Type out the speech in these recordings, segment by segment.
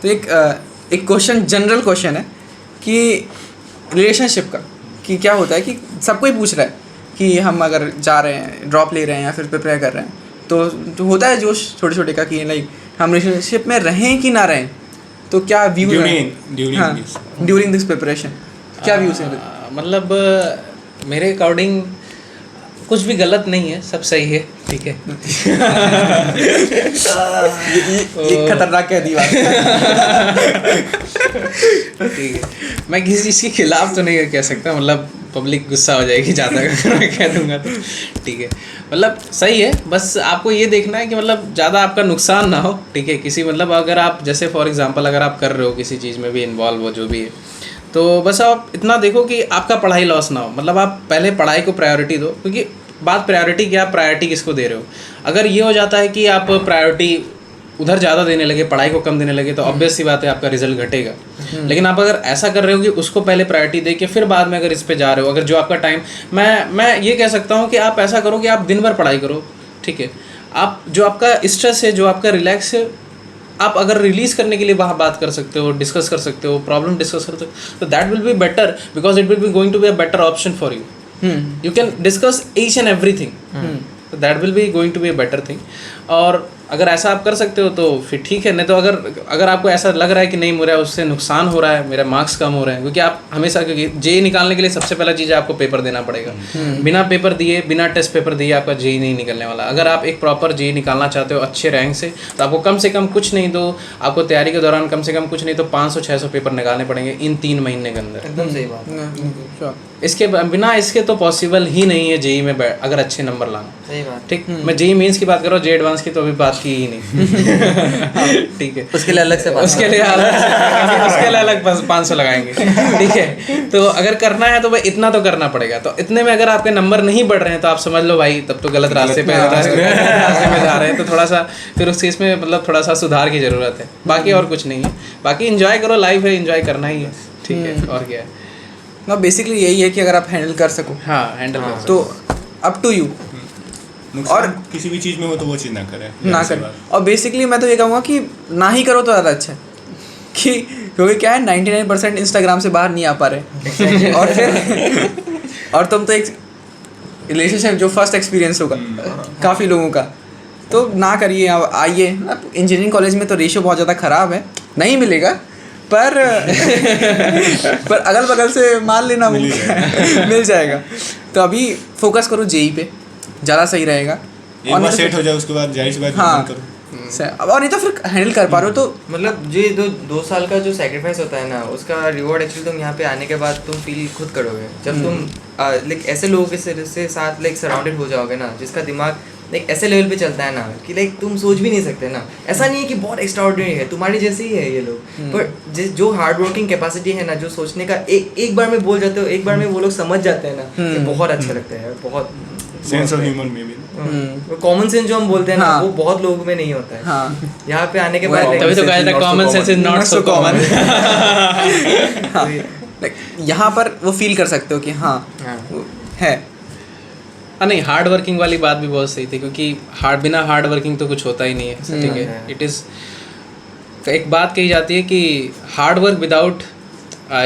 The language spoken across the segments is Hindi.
तो एक क्वेश्चन, जनरल क्वेश्चन है कि रिलेशनशिप का, कि क्या होता है कि सबको ही पूछ रहा है कि हम अगर जा रहे हैं, ड्रॉप ले रहे हैं या फिर प्रिपेयर कर रहे हैं, तो होता है जोश छोटे छोटे का कि लाइक हम रिलेशनशिप में रहें कि ना रहें, तो क्या व्यू ड्यूरिंग दिस प्रिपरेशन, क्या व्यूज हैं? मतलब मेरे अकॉर्डिंग कुछ भी गलत नहीं है, सब सही है, ठीक है। ये खतरनाक कह दी बात। ठीक है, मैं किसी चीज़ के खिलाफ तो नहीं कह सकता, मतलब पब्लिक गुस्सा हो जाएगी ज़्यादा अगर मैं कह दूंगा तो, ठीक है। मतलब सही है, बस आपको ये देखना है कि मतलब ज़्यादा आपका नुकसान ना हो, ठीक है। किसी मतलब अगर आप जैसे फॉर एग्जांपल अगर आप कर रहे हो किसी चीज़ में भी इन्वॉल्व हो जो भी है, तो बस आप इतना देखो कि आपका पढ़ाई लॉस ना हो। मतलब आप पहले पढ़ाई को प्रायोरिटी दो, क्योंकि बात प्रायोरिटी की, आप प्रायोरिटी किसको दे रहे हो। अगर ये हो जाता है कि आप प्रायोरिटी उधर ज़्यादा देने लगे, पढ़ाई को कम देने लगे, तो ऑब्वियस सी बात है आपका रिजल्ट घटेगा। लेकिन आप अगर ऐसा कर रहे हो कि उसको पहले प्रायोरिटी दे के फिर बाद में अगर इस पे जा रहे हो, अगर जो आपका टाइम, मैं ये कह सकता हूँ कि आप ऐसा करो कि आप दिन भर पढ़ाई करो, ठीक है। आप जो आपका स्ट्रेस है, जो आपका रिलैक्स है, आप अगर रिलीज़ करने के लिए वहाँ बात कर सकते हो, डिस्कस कर सकते हो, प्रॉब्लम डिस्कस कर सकते हो, तो that will be better, because it will be going to be a better option for you. You can discuss each and everything, तो that will be going to be a better thing. और अगर ऐसा आप कर सकते हो तो फिर ठीक है, नहीं तो अगर आपको ऐसा लग रहा है कि नहीं मेरा उससे नुकसान हो रहा है, मेरा मार्क्स कम हो रहे हैं, क्योंकि आप हमेशा, क्योंकि जेई निकालने के लिए सबसे पहला चीज़ है आपको पेपर देना पड़ेगा। बिना पेपर दिए, बिना टेस्ट पेपर दिए आपका जेई नहीं निकलने वाला। अगर आप एक प्रॉपर जेई निकालना चाहते हो अच्छे रैंक से, तो आपको कम से कम कुछ नहीं तो आपको तैयारी के दौरान कम से कम कुछ नहीं तो 500-600 पेपर निकालने पड़ेंगे इन 3 महीने के अंदर। एकदम सही बात। इसके बिना इसके तो पॉसिबल ही नहीं है जेई में अगर अच्छे नंबर लाना। सही बात, ठीक। मैं जेई मेंस की बात कर रहा हूँ, जेई एडवांस की तो अभी बात की ही नहीं। ठीक है, उसके लिए अलग से उसके लिए अलग 500 लगाएंगे, ठीक है। तो अगर करना है तो भाई इतना तो करना पड़ेगा। तो इतने में अगर आपके नंबर नहीं बढ़ रहे हैं तो आप समझ लो भाई तब तो गलत रास्ते में जा रहे हैं। तो थोड़ा सा फिर उस चीज़ में मतलब थोड़ा सा सुधार की ज़रूरत है, बाकी और कुछ नहीं है। बाकी इंजॉय करो, लाइफ है, इंजॉय करना ही है, ठीक है, और क्या है ना। बेसिकली यही है कि अगर आप हैंडल कर सको, हाँ हैंडल कर तो अप टू यू। और किसी भी चीज़ में हो तो वो चीज़ ना करें। और बेसिकली मैं तो ये कहूँगा कि ना ही करो तो ज़्यादा अच्छा है, कि क्योंकि क्या है 99% इंस्टाग्राम से बाहर नहीं आ पा रहे। और फिर और तुम तो एक रिलेशनशिप जो फर्स्ट एक्सपीरियंस होगा काफ़ी लोगों का, तो ना करिए। आइए, इंजीनियरिंग कॉलेज में तो रेशियो बहुत ज़्यादा ख़राब है, नहीं मिलेगा, पर अगल बगल से मान लेना मिल जाएगा। तो अभी फोकस करो जेई पे, ज़्यादा सही रहेगा। एक बार सेट हो जाए उसके बाद जाहिर सी बात करो। और नहीं तो फिर हैंडल कर पा रहे हो तो मतलब जो 2 साल का जो सैक्रिफाइस होता है ना, उसका रिवॉर्ड एक्चुअली तुम यहाँ पे आने के बाद तुम फील खुद करोगे, जब तुम लाइक ऐसे लोगों के साथ लाइक सराउंडेड हो जाओगे ना, जिसका दिमाग लाइक ऐसे लेवल पे चलता है ना कि लाइक तुम सोच भी नहीं सकते ना। ऐसा नहीं है कि बहुत एक्स्ट्राऑर्डिनरी है, तुम्हारे जैसे ही है ये लोग, पर जो हार्ड वर्किंग कैपेसिटी है ना, जो सोचने का एक बार में बोल जाते हो, एक बार में वो लोग समझ जाते हैं ना, ये बहुत अच्छा लगता है। बहुत सेंस ऑफ ह्यूमर में भी कॉमन सेंस जो हम बोलते हैं ना, वो बहुत लोगों में नहीं होता है। यहाँ पे आने के बाद तभी तो कहा common sense is not so common. यहाँ पर वो फील कर सकते हो कि हाँ है। नहीं, हार्ड वर्किंग वाली बात भी बहुत सही थी, क्योंकि बिना हार्ड वर्किंग तो कुछ होता ही नहीं है, ठीक है। इट इज़ एक बात कही जाती है कि hard work without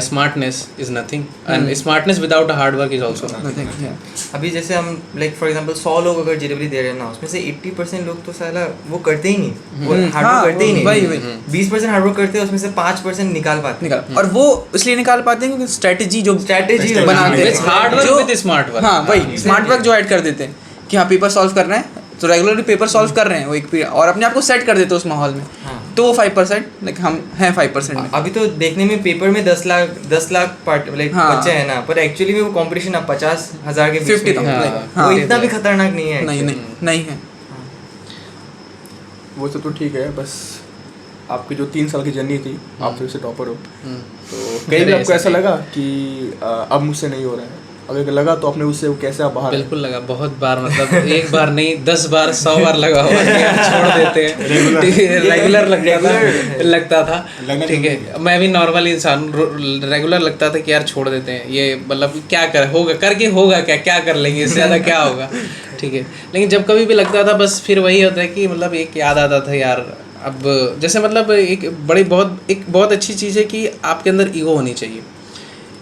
smartness is nothing, and smartness without hard work is also nothing. अभी जैसे हम लाइक फॉर एग्जांपल 100 लोग अगर जेडब्ल्यू दे रहे हैं ना, उसमें से 80% लोग तो साला वो करते ही नहीं, वो हार्ड वर्क करते ही नहीं। 20% हार्ड वर्क करते हैं, उसमें से 5% निकाल पाते हैं। और वो इसलिए निकाल पाते हैं क्योंकि स्ट्रेटजी बनाते हैं, hard work with smart work. हाँ वही स्मार्ट वर्क जो ऐड कर देते हैं कि हाँ पेपर सॉल्व करना है, तो रेगुलरली पेपर सॉल्व कर रहे हैं वो एक पीरियड, और अपने आप को सेट कर देते हैं उस माहौल में। तो वो 5% लाइक हम हैं 5% में। अभी तो देखने में पेपर में 10 लाख बच्चे हैं ना, पर एक्चुअली में वो कंपटीशन अब 50,000 के 50 वो इतना भी खतरनाक नहीं है। नहीं है वो तो ठीक है। बस आपकी जो 3 साल की जर्नी थी, आप फिर से टॉपर हो, तो कहीं भी आपको ऐसा लगा कि अब मुझसे नहीं हो रहा है? अगर लगा तो आपने उससे कैसे आप बाहर? बिल्कुल लगा, बहुत बार, मतलब एक बार नहीं 10 बार 100 बार लगा हुआ छोड़ देते हैं। रेगुलर लगता था, ठीक है। मैं भी नॉर्मल इंसान, रेगुलर लगता था कि यार छोड़ देते हैं ये, मतलब क्या करके होगा क्या कर लेंगे, इससे ज़्यादा क्या होगा, ठीक है। लेकिन जब कभी भी लगता था बस फिर वही होता है कि मतलब एक याद आता था यार अब जैसे मतलब एक बहुत अच्छी चीज़ है कि आपके अंदर ईगो होनी चाहिए।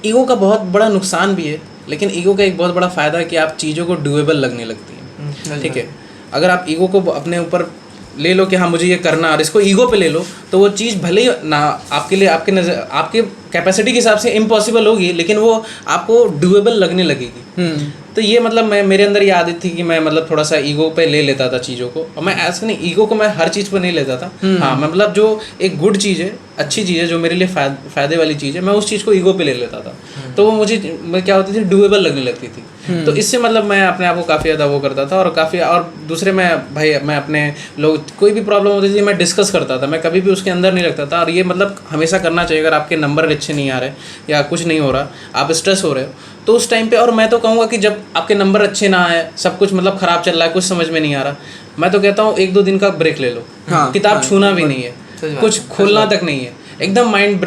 ईगो का बहुत बड़ा नुकसान भी है, लेकिन ईगो का एक बहुत बड़ा फ़ायदा है कि आप चीज़ों को डूएबल लगने लगती हैं। ठीक है, अगर आप ईगो को अपने ऊपर ले लो कि हाँ मुझे ये करना, और इसको ईगो पे ले लो, तो वो चीज़ भले ही ना आपके लिए आपके कैपेसिटी के हिसाब से इम्पॉसिबल होगी, लेकिन वो आपको डूएबल लगने लगेगी। तो ये मतलब मेरे अंदर ये आदत थी कि मैं मतलब थोड़ा सा ईगो पे ले लेता था चीज़ों को, और मैं ऐसा नहीं, ईगो को मैं हर चीज़ पे नहीं लेता था। हाँ, मतलब जो एक गुड चीज़ है, अच्छी चीज़ है, जो मेरे लिए फ़ायदे वाली चीज़ है, मैं उस चीज़ को ईगो पे ले लेता था, तो वो मुझे क्या होती थी, डूएबल लगने लगती थी। तो इससे मतलब मैं अपने आप को काफ़ी ज़्यादा वो करता था, और दूसरे मैं अपने लोग कोई भी प्रॉब्लम होती थी मैं डिस्कस करता था, मैं कभी भी उसके अंदर नहीं रखता था। और ये मतलब हमेशा करना चाहिए, अगर आपके नंबर अच्छे नहीं आ रहे या कुछ नहीं हो रहा, आप स्ट्रेस हो रहे हो, तो उस टाइम पे, और मैं तो कहूँगा कि जब आपके नंबर अच्छे ना आए, सब कुछ मतलब ख़राब चल रहा है, कुछ समझ में नहीं आ रहा, मैं तो कहता हूँ 1-2 दिन का ब्रेक ले लो। किताब छूना भी नहीं है, कुछ खोलना तक नहीं है, एकदम माइंड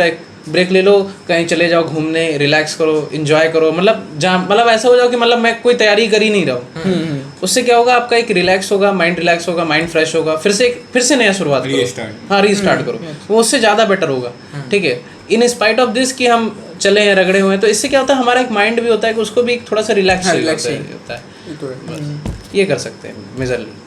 ब्रेक ले लो, कहीं चले जाओ घूमने, रिलैक्स करो, एंजॉय करो, मतलब ऐसा हो जाओ कि मतलब मैं कोई तैयारी कर ही नहीं रहा हूँ। उससे क्या होगा, आपका एक रिलैक्स होगा, माइंड फ्रेश होगा, फिर से नया शुरुआत करो, हाँ रीस्टार्ट करो, वो उससे ज़्यादा बेटर होगा। ठीक है, इन स्पाइट ऑफ दिस कि हम चले हैं, रगड़े हुए हैं, तो इससे क्या होता है, हमारा एक माइंड भी होता है कि उसको भी थोड़ा सा रिलैक्स होता है। ये कर सकते हैं मेजरली।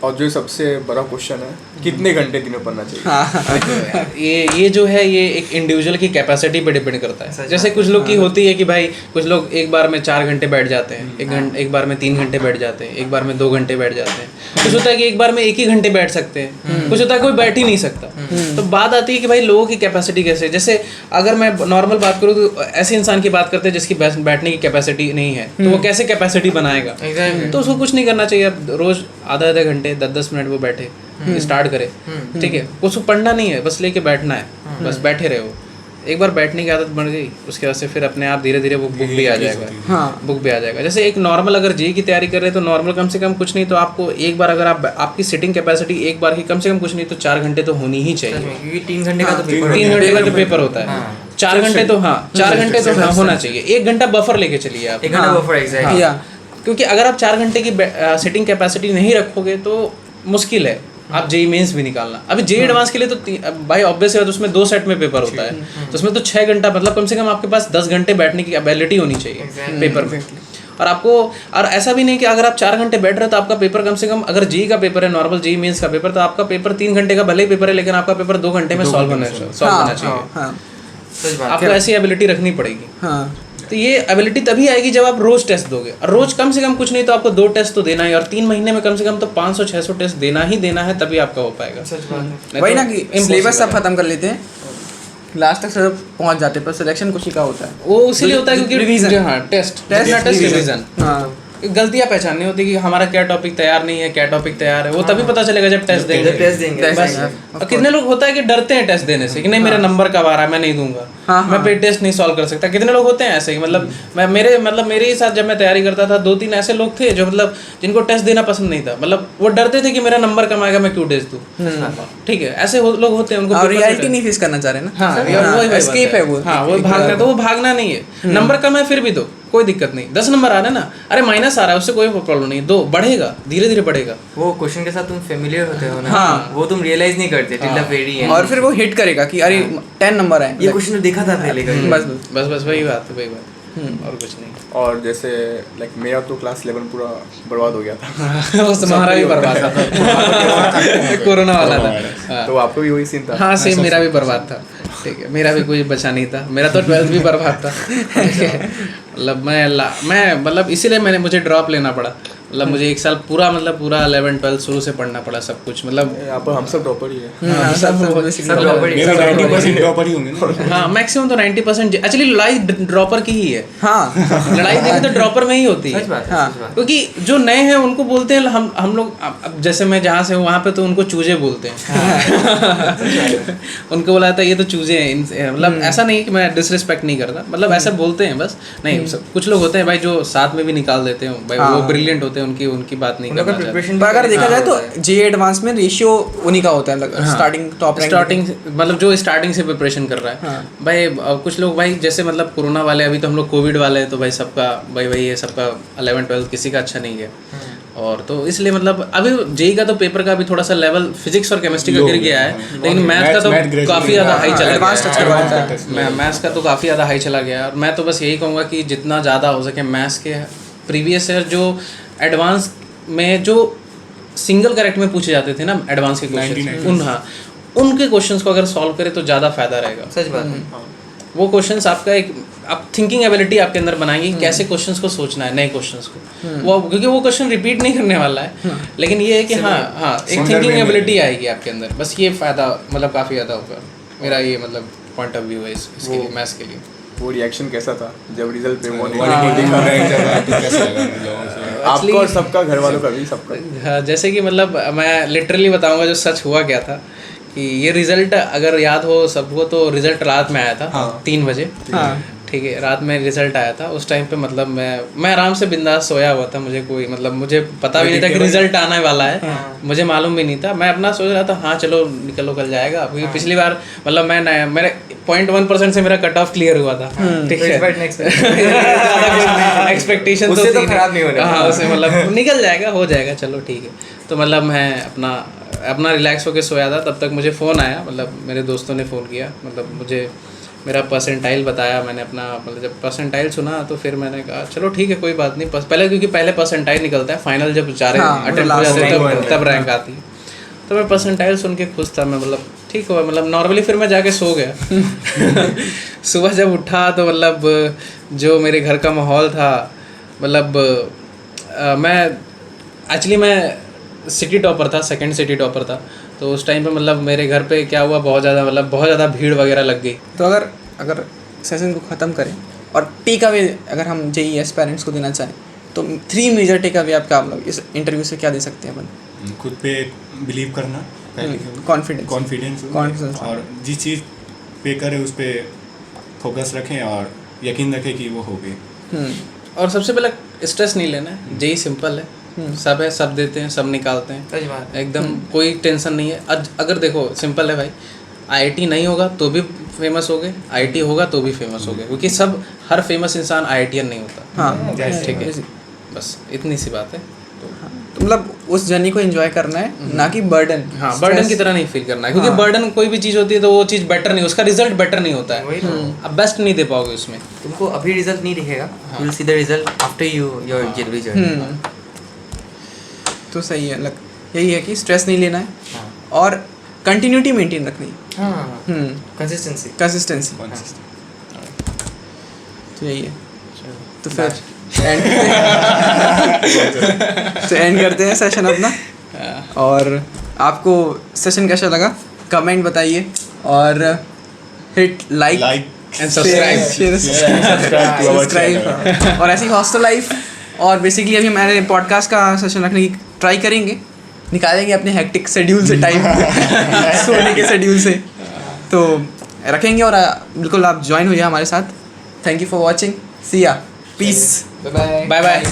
और जो सबसे बड़ा क्वेश्चन है, कितने घंटे दिन में पढ़ना चाहिए? ये जो है, ये एक इंडिविजुअल की कैपेसिटी पे डिपेंड करता है। जैसे कुछ लोग की होती है कि भाई कुछ लोग एक बार में 4 घंटे बैठ जाते हैं, एक बार में 3 घंटे बैठ जाते हैं, एक बार में 2 घंटे बैठ जाते हैं। कुछ होता है कि एक बार में 1 ही घंटे बैठ सकते हैं, कुछ होता है कोई बैठ ही नहीं सकता। तो बात आती है कि भाई लोगों की कैपेसिटी कैसे, जैसे अगर मैं नॉर्मल बात करूँ तो ऐसे इंसान की बात करते हैं जिसकी बैठने की कैपेसिटी नहीं है, तो वो कैसे कैपेसिटी बनाएगा? तो उसको कुछ नहीं करना चाहिए, रोज आधा घंटे 10-10 मिनट वो बैठे, स्टार्ट करे। ठीक है, उसको पढ़ना नहीं है, बस लेके बैठना है, बस बैठे रहे हो। एक बार बैठने की आदत बन गई, उसके बाद से फिर अपने आप धीरे धीरे वो बुक भी आ जाएगा। हाँ, बुक भी आ जाएगा। जैसे एक नॉर्मल अगर जेईई की तैयारी कर रहे हैं तो नॉर्मल कम से कम कुछ नहीं तो आपको एक बार, अगर आपकी सिटिंग कैपेसिटी एक बार की कम से कम कुछ नहीं तो 4 घंटे तो होनी ही चाहिए, क्योंकि 3 घंटे का तो पेपर 3 घंटे का तो पेपर होता है। 4 घंटे तो हाँ, 4 घंटे तो हाँ होना चाहिए। 1 घंटा बफर लेके चलिए आप, 1 घंटा बफर, एग्जैक्टली। क्योंकि अगर आप 4 घंटे की सिटिंग कैपेसिटी नहीं रखोगे तो मुश्किल है आप जेईई मेंस भी निकालना। अभी जेईई एडवांस के लिए तो भाई ऑब्वियस है, तो उसमें 2 सेट में पेपर होता है, तो उसमें तो 6 घंटा, मतलब कम से कम आपके पास 10 घंटे बैठने की एबिलिटी होनी चाहिए पेपर में। और आपको, और ऐसा भी नहीं कि अगर आप 4 घंटे बैठ रहे हो तो आपका पेपर कम से कम, अगर जेईई का पेपर है, नॉर्मल जेईई मेंस का पेपर, तो आपका पेपर 3 घंटे का भले ही पेपर है, लेकिन आपका पेपर 2 घंटे में सॉल्व होना चाहिए। आपको ऐसी एबिलिटी रखनी पड़ेगी। तो ये एबिलिटी तभी आएगी जब आप रोज टेस्ट दोगे, और रोज कम से कम कुछ नहीं तो आपको 2 टेस्ट तो देना है, और 3 महीने में कम से कम तो 500-600 टेस्ट देना है, तभी आपका हो पाएगा। वही ना कि सिलेबस सब खत्म कर लेते हैं, लास्ट तक सब पहुंच जाते हैं, पर सिलेक्शन कुछ ही का होता है। वो इसीलिए होता है क्योंकि रिवीजन, हाँ, टेस्ट रिवीजन, हाँ, गलतियां पहचाननी होती है कि हमारा क्या टॉपिक तैयार नहीं है, क्या टॉपिक तैयार है, वो तभी पता चलेगा जब टेस्ट देंगे। बस। और कितने लोग होता है कि डरते हैं टेस्ट देने से कि नहीं मेरा नंबर कब आ रहा है, मैं नहीं दूंगा, मैं पे टेस्ट नहीं सॉल्व कर सकता। कितने लोग होते हैं ऐसे, मतलब मेरे ही साथ जब मैं तैयारी करता था 2-3 ऐसे लोग थे जो मतलब जिनको टेस्ट देना पसंद नहीं था, मतलब वो डरते थे कि मेरा नंबर कम आएगा, मैं क्यों टेस्ट दूं। ठीक है, ऐसे लोग होते हैं, उनको रियलिटी नहीं फेस करना चाह रहे ना। हाँ, एस्केप है वो। हाँ, वो भागना, तो वो भागना नहीं है। नंबर कम है फिर भी तो कोई दिक्कत नहीं, 10 नंबर आ रहे ना, अरे माइनस आ रहा है उससे कोई प्रॉब्लम नहीं, 2 बढ़ेगा, धीरे धीरे बढ़ेगा। वो क्वेश्चन के साथ तुम फेमिलियर होते हो ना, हाँ, वो तुम रियलाइज नहीं करते टिल द वेरी एंड, और फिर वो हिट करेगा कि अरे 10 नंबर है, ये क्वेश्चन देखा था पहले कहीं। बस वही बात है, और कुछ नहीं। और जैसे लाइक मेरा तो क्लास 11 पूरा बर्बाद हो गया था। वो तुम्हारा भी बर्बाद था, कोरोना वाला था, तो आपको भी वही सीन था? हाँ, सेम मेरा भी बर्बाद था। ठीक है, मेरा भी कोई बचा नहीं था, मेरा तो 12th भी बर्बाद था। मतलब मैं इसीलिए मुझे ड्रॉप लेना पड़ा। मतलब मुझे 1 साल पूरा 11-12 शुरू से पढ़ना पड़ा सब कुछ। मतलब आप हम सब टॉपर ही है। मेरा 90% ड्रॉपर ही होंगे ना। हाँ, मैक्सिमम तो 90%। एक्चुअली लड़ाई ड्रॉपर की ही है। हाँ, लड़ाई देखिए तो ड्रॉपर में ही होती है। क्योंकि जो नए हैं उनको बोलते हैं हम लोग, जैसे मैं जहाँ से हूँ वहाँ पे तो उनको चूजे बोलते हैं। उनको बोला था ये तो चूजे हैं। मतलब ऐसा नहीं कि मैं डिसरिस्पेक्ट नहीं करता, मतलब ऐसा बोलते हैं बस। नहीं, कुछ लोग होते हैं भाई जो साथ में भी निकाल देते हैं भाई, वो ब्रिलियंट होते हैं, उनकी बात नहीं करना चाहिए। पर अगर देखा जाए तो जेईई एडवांस में रेशियो उन्हीं का होता है, स्टार्टिंग मतलब जो स्टार्टिंग से प्रिपरेशन कर रहा है भाई। कुछ लोग भाई जैसे मतलब कोरोना वाले, अभी तो हम लोग कोविड वाले हैं, तो भाई सबका भाई ये सबका 11-12 किसी का अच्छा नहीं गया। और तो इसलिए मतलब अभी जेई का तो पेपर का भी थोड़ा सा लेवल फिजिक्स और केमिस्ट्री का गिर गया है, लेकिन मैथ का तो काफ़ी ज़्यादा हाई चला एडवांस टच करवा देता है। गया। मैथ्स का तो काफ़ी ज़्यादा हाई चला गया और मैं तो बस यही कहूँगा कि जितना ज़्यादा हो सके मैथ्स के प्रीवियस ईयर जो एडवांस में जो सिंगल करेक्ट में पूछे जाते थे ना एडवांस के क्वेश्चन, उनके क्वेश्चंस को अगर सॉल्व करें तो ज़्यादा फायदा रहेगा। सच बात है। वो क्वेश्चंस आपका एक आप थिंकिंग एबिलिटी आपके अंदर बनाएंगे कैसे क्वेश्चंस को सोचना है, नए क्वेश्चंस को, वो क्योंकि वो क्वेश्चन रिपीट नहीं करने वाला है, लेकिन ये है कि हाँ एक थिंकिंग एबिलिटी आएगी आपके अंदर, बस ये फ़ायदा मतलब काफ़ी ज़्यादा होगा। मेरा ये मतलब पॉइंट ऑफ व्यू है इसके लिए, मैथ्स के लिए। वो रिएक्शन कैसा था जब रिजल्ट पे वो Actually- आपका और सबका, घर वालों का भी, सबका? हाँ, जैसे कि मतलब मैं लिटरली बताऊंगा जो सच हुआ क्या था कि ये रिजल्ट अगर याद हो सबको तो रिजल्ट रात में आया था 3 बजे। ठीक है, रात में रिजल्ट आया था। उस टाइम पे मतलब मैं आराम से बिंदास सोया हुआ था, मुझे कोई मतलब मुझे पता भी नहीं था कि रिजल्ट आने वाला है, मुझे मालूम भी नहीं था। मैं अपना सोच रहा था हाँ चलो निकलो कल जाएगा, क्योंकि पिछली बार मतलब मेरे 0.1% से मेरा कट ऑफ क्लियर हुआ था। ठीक है, एक्सपेक्टेशन उससे तो खराब नहीं होने हाँ, उससे मतलब निकल जाएगा, हो जाएगा, चलो ठीक है। तो मतलब मैं अपना रिलैक्स होकर सोया था, तब तक मुझे फ़ोन आया, मतलब मेरे दोस्तों ने फ़ोन किया, मतलब मुझे मेरा परसेंटाइल बताया। मैंने अपना मतलब जब परसेंटाइल सुना तो फिर मैंने कहा चलो ठीक है कोई बात नहीं। पहले क्योंकि पहले परसेंटाइल निकलता है, फाइनल जब सारे अटेम्प्ट हो जाते हैं तब रैंक आती है। तो मैं परसेंटाइल सुन के खुश था, मैं मतलब ठीक हुआ, मतलब नॉर्मली फिर मैं जाके सो गया। सुबह जब उठा तो मतलब जो मेरे घर का माहौल था, मतलब मैं सिटी टॉपर था, सेकंड सिटी टॉपर था। तो उस टाइम पे मतलब मेरे घर पे क्या हुआ, बहुत ज़्यादा भीड़ वगैरह लग गई। तो अगर सेशन को ख़त्म करें और टेक अवे अगर हम जेई पेरेंट्स को देना चाहें तो 3 मेजर टेक अवे आपका आप लोग इस इंटरव्यू से क्या दे सकते हैं अपन? खुद पे बिलीव करना, कॉन्फिडेंस और जिस चीज़ पे करे उस पर फोकस रखें और यकीन रखें कि वो होगी। और सबसे पहले स्ट्रेस नहीं लेना है, जेई सिंपल है, सब है, सब देते हैं, सब निकालते हैं, सच बात है। एकदम कोई टेंशन नहीं है। अगर देखो सिंपल है भाई, आईआईटी नहीं होगा तो भी फेमस हो गए, आईआईटी होगा तो भी फेमस हो गए, क्योंकि हर फेमस इंसान आईआईटीएन नहीं होता। हाँ ठीक है, बस इतनी सी बात है। तो मतलब उस जर्नी को एंजॉय करना है, ना कि बर्डन। हाँ, बर्डन की तरह नहीं फील करना है, क्योंकि बर्डन कोई भी चीज़ होती है तो वो चीज़ बेटर नहीं, उसका रिजल्ट बेटर नहीं होता है, अब बेस्ट नहीं दे पाओगे उसमें। तुमको अभी रिजल्ट नहीं दिखेगा, you will see the result after your JEE journey. तो सही है, यही है कि स्ट्रेस नहीं लेना है और कंटिन्यूटी मेंटेन रखनी है। हाँ, कंसिस्टेंसी। तो यही है। तो फिर एंड करते हैं सेशन अपना। और आपको सेशन कैसा लगा कमेंट बताइए और हिट लाइक एंड सब्सक्राइब और ऐसी हॉस्टल लाइफ। और बेसिकली अभी हमारे पॉडकास्ट का सेशन रखने की ट्राई करेंगे, निकालेंगे अपने हेक्टिक शेड्यूल से टाइम सोने के शेड्यूल से, तो रखेंगे। और बिल्कुल आप ज्वाइन हो जाए हमारे साथ। थैंक यू फॉर वॉचिंग, सी या, पीस, बाय बाय।